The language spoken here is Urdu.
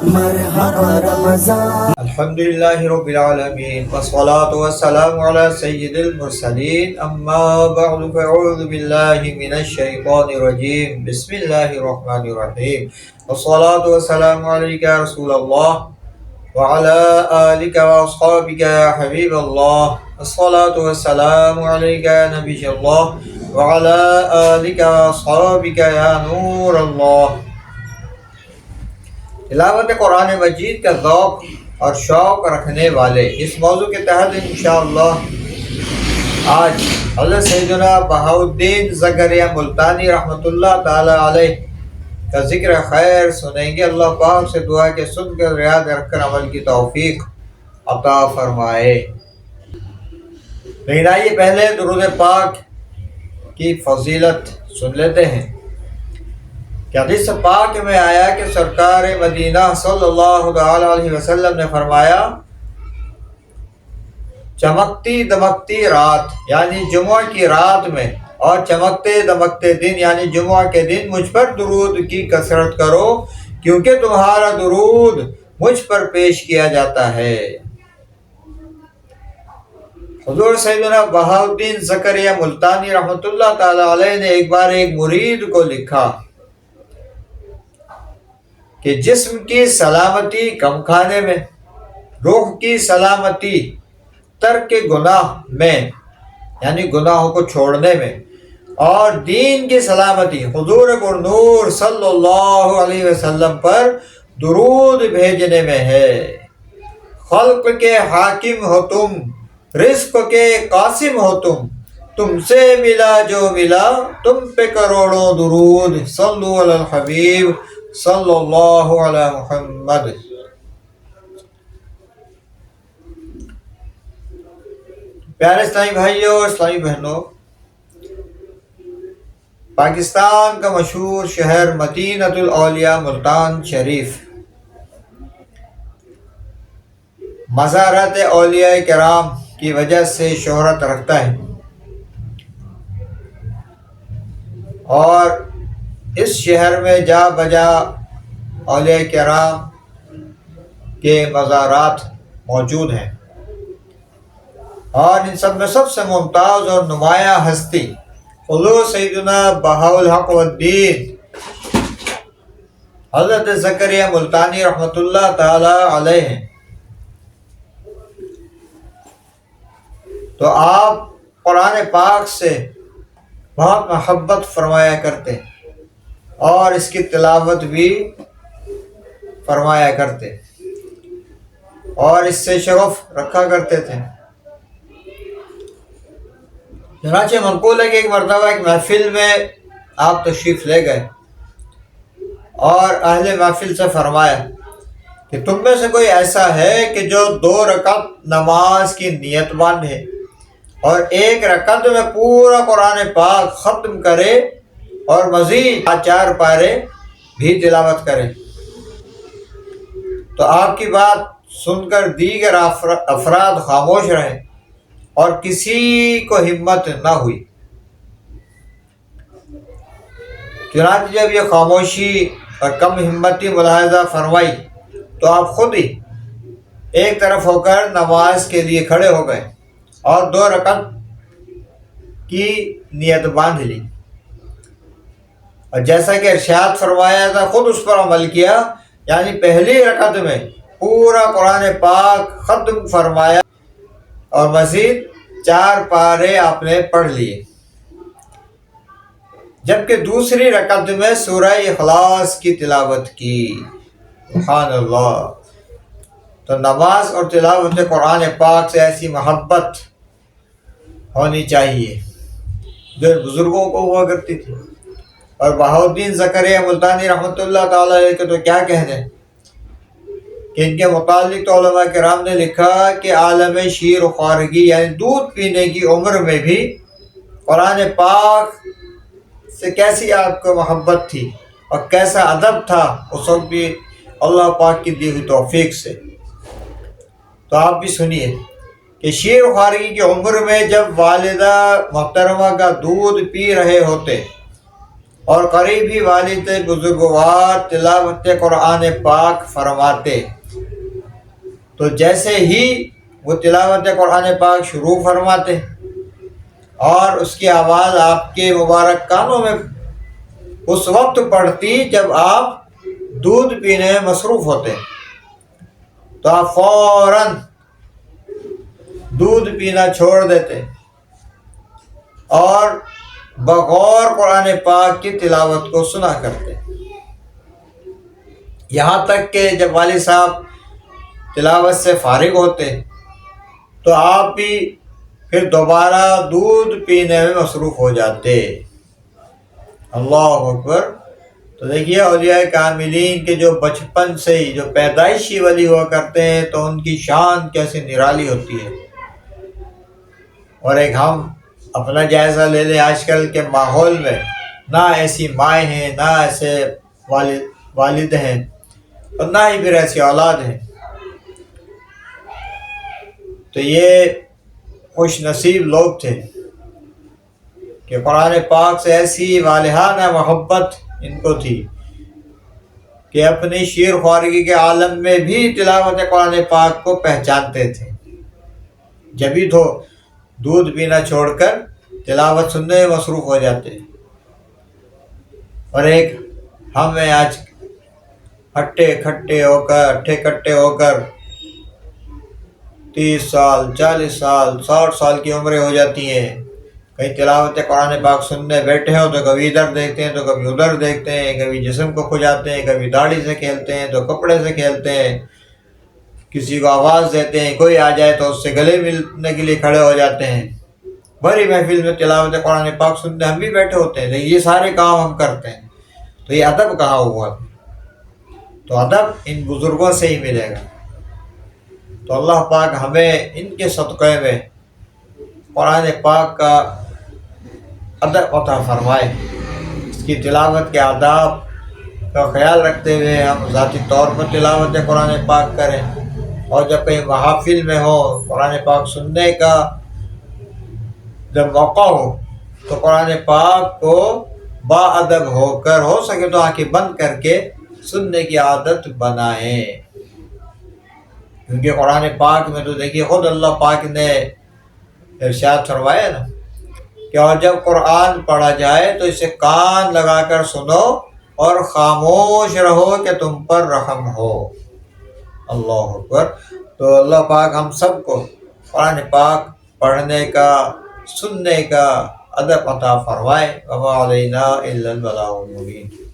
مرحبا رمضان. الحمد لله رب العالمين والصلاة والسلام على سيد المرسلين أما بعد فأعوذ بالله من الشيطان الرجيم بسم الله الرحمن الرحيم والصلاة والسلام عليك يا رسول الله وعلى آلك وأصحابك يا حبيب الله الصلاة والسلام عليك يا نبي الله وعلى آلك وأصحابك يا نور الله. تلاوت قرآن مجید کا ذوق اور شوق رکھنے والے اس موضوع کے تحت انشاءاللہ آج حضرت سیدنا بہاؤالدین زکریا ملتانی رحمۃ اللہ تعالی علیہ کا ذکر خیر سنیں گے. اللہ پاک سے دعا کہ سن کر یاد رکھ کر عمل کی توفیق عطا فرمائے. لیکن آئیے پہلے درود پاک کی فضیلت سن لیتے ہیں کہ حدیث پاک میں آیا کہ سرکار مدینہ صلی اللہ تعالی علیہ وسلم نے فرمایا چمکتی دمکتی رات یعنی جمعہ کی رات میں اور چمکتے دمکتے دن یعنی جمعہ کے دن مجھ پر درود کی کثرت کرو کیونکہ تمہارا درود مجھ پر پیش کیا جاتا ہے. حضور سیدنا بہاؤالدین زکریا ملتانی رحمۃ اللہ تعالی علیہ نے ایک بار ایک مرید کو لکھا کہ جسم کی سلامتی کم کھانے میں، روح کی سلامتی ترک گناہ میں یعنی گناہوں کو چھوڑنے میں، اور دین کی سلامتی حضور پرنور صلی اللہ علیہ وسلم پر درود بھیجنے میں ہے. خلق کے حاکم ہو تم، رزق کے قاسم ہو تم سے ملا جو ملا تم پہ کروڑوں درود صلو علی الحبیب صلی اللہ علیہ محمد. پیارے اسلامی بھائیوں اور اسلامی بہنوں، پاکستان کا مشہور شہر مدینۃ الاولیاء ملتان شریف مزارات اولیاء کرام کی وجہ سے شہرت رکھتا ہے، اور اس شہر میں جا بجا اولیاء کرام کے مزارات موجود ہیں، اور ان سب میں سب سے ممتاز اور نمایاں ہستی حضور سیدنا بہاءالحق والدین حضرت زکریا ملتانی رحمۃ اللہ تعالی علیہ ہیں. تو آپ قرآن پاک سے بہت محبت فرمایا کرتے اور اس کی تلاوت بھی فرمایا کرتے اور اس سے شغف رکھا کرتے تھے. چنانچہ منقول ہے کہ ایک مرتبہ ایک محفل میں آپ تشریف لے گئے اور اہل محفل سے فرمایا کہ تم میں سے کوئی ایسا ہے کہ جو 2 رکعت نماز کی نیت باندھے اور 1 رکعت میں پورا قرآن پاک ختم کرے اور مزید 4 پارے بھی تلاوت کرے. تو آپ کی بات سن کر دیگر افراد خاموش رہے اور کسی کو ہمت نہ ہوئی. چنانچہ جب یہ خاموشی اور کم ہمتی ملاحظہ فرمائی تو آپ خود ہی ایک طرف ہو کر نماز کے لیے کھڑے ہو گئے اور 2 رکعت کی نیت باندھ لی، اور جیسا کہ ارشاد فرمایا تھا خود اس پر عمل کیا، یعنی پہلی رکعت میں پورا قرآن پاک ختم فرمایا اور مزید 4 پارے آپ نے پڑھ لیے. جبکہ دوسری رکعت میں سورہ اخلاص کی تلاوت کی. سبحان اللہ. تو نماز اور تلاوت قرآن پاک سے ایسی محبت ہونی چاہیے جو بزرگوں کو ہوا کرتی تھی. اور بہاؤالدین زکریا ملتانی رحمۃ اللہ تعالی علیہ کے تو کیا کہنے کہ ان کے متعلق تو علماء کرام نے لکھا کہ عالم شیر و خوارگی یعنی دودھ پینے کی عمر میں بھی قرآن پاک سے کیسی آپ کو محبت تھی اور کیسا ادب تھا اس وقت بھی اللہ پاک کی دی ہوئی توفیق سے. تو آپ بھی سنیے کہ شیر و خوارگی کی عمر میں جب والدہ محترمہ کا دودھ پی رہے ہوتے اور قریبی والد بزرگوار تلاوت قرآن پاک فرماتے تو جیسے ہی وہ تلاوت قرآن پاک شروع فرماتے اور اس کی آواز آپ کے مبارک کانوں میں اس وقت پڑتی جب آپ دودھ پینے میں مصروف ہوتے تو آپ فوراً دودھ پینا چھوڑ دیتے اور بغور قرآن پاک کی تلاوت کو سنا کرتے، یہاں تک کہ جب والد صاحب تلاوت سے فارغ ہوتے تو آپ بھی پھر دوبارہ دودھ پینے میں مصروف ہو جاتے۔ اللہ اکبر۔ تو دیکھیے اولیاء کاملین کے جو بچپن سے ہی جو پیدائشی ولی ہوا کرتے ہیں تو ان کی شان کیسے نرالی ہوتی ہے۔ اور ایک ہم اپنا جائزہ لے لیں، آج کل کے ماحول میں نہ ایسی مائیں ہیں، نہ ایسے والد ہیں، اور نہ ہی پھر ایسی اولاد ہیں۔ تو یہ خوش نصیب لوگ تھے کہ قرآن پاک سے ایسی والہانہ محبت ان کو تھی کہ اپنی شیر خوارگی کے عالم میں بھی تلاوت قرآن پاک کو پہچانتے تھے، جبھی تو دودھ پینا چھوڑ کر تلاوت سننے میں مصروف ہو جاتے۔ اور ایک ہمیں آج ہٹے کٹے ہو کر 30 سال 40 سال 60 سال کی عمریں ہو جاتی ہیں، کہیں تلاوت قرآن پاک سننے بیٹھے ہو تو کبھی ادھر دیکھتے ہیں تو کبھی ادھر دیکھتے ہیں، کبھی جسم کو کھجاتے ہیں، کبھی داڑھی سے کھیلتے ہیں تو کپڑے سے کھیلتے ہیں، کسی کو آواز دیتے ہیں، کوئی آ جائے تو اس سے گلے ملنے کے لیے کھڑے ہو جاتے ہیں۔ بڑی محفل میں تلاوت قرآن پاک سنتے ہم بھی بیٹھے ہوتے ہیں، لیکن یہ سارے کام ہم کرتے ہیں، تو یہ ادب کہاں ہوا؟ تو ادب ان بزرگوں سے ہی ملے گا۔ تو اللہ پاک ہمیں ان کے صدقے میں قرآن پاک کا ادب عطا فرمائے، اس کی تلاوت کے آداب کا خیال رکھتے ہوئے ہم ذاتی طور پر تلاوت قرآن پاک کریں، اور جب کہیں محافل میں ہو قرآن پاک سننے کا جب موقع ہو تو قرآن پاک کو با ادب ہو کر، ہو سکے تو آنکھیں بند کر کے سننے کی عادت بنائیں، کیونکہ قرآن پاک میں تو دیکھیے خود اللہ پاک نے ارشاد فرمایا نا کہ اور جب قرآن پڑھا جائے تو اسے کان لگا کر سنو اور خاموش رہو کہ تم پر رحم ہو۔ اللہ اکبر۔ تو اللہ پاک ہم سب کو قرآن پاک پڑھنے کا، سننے کا ادب عطا فرمائے۔ وما علینا الا البلاغ المبین۔